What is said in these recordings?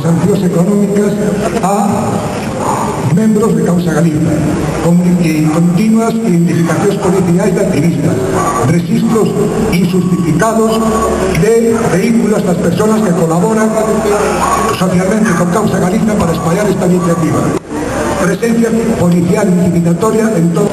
Sancións económicas a membros de Causa Galiza, continuas identificacións policiais de activistas, registros injustificados de vehículos das persoas que colaboran socialmente con Causa Galiza para espallar esta iniciativa, presencia policial intimidatoria en todo.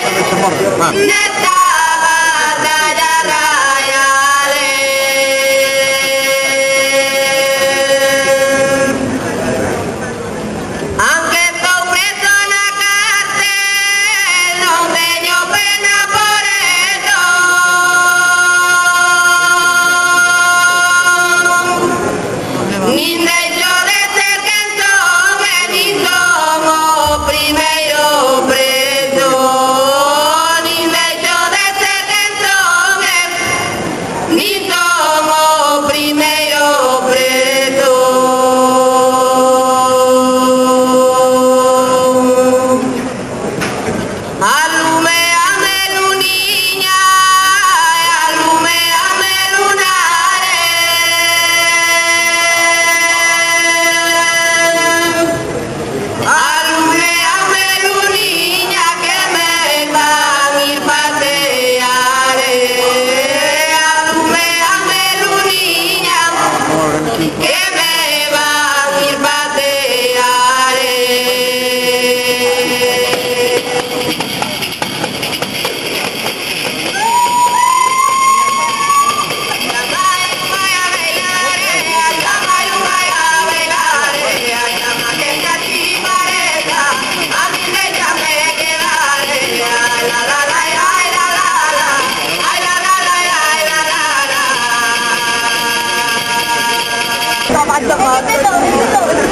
Hãy subscribe cho kênh Ghiền Mì Gõ để không bỏ lỡ những video hấp dẫn.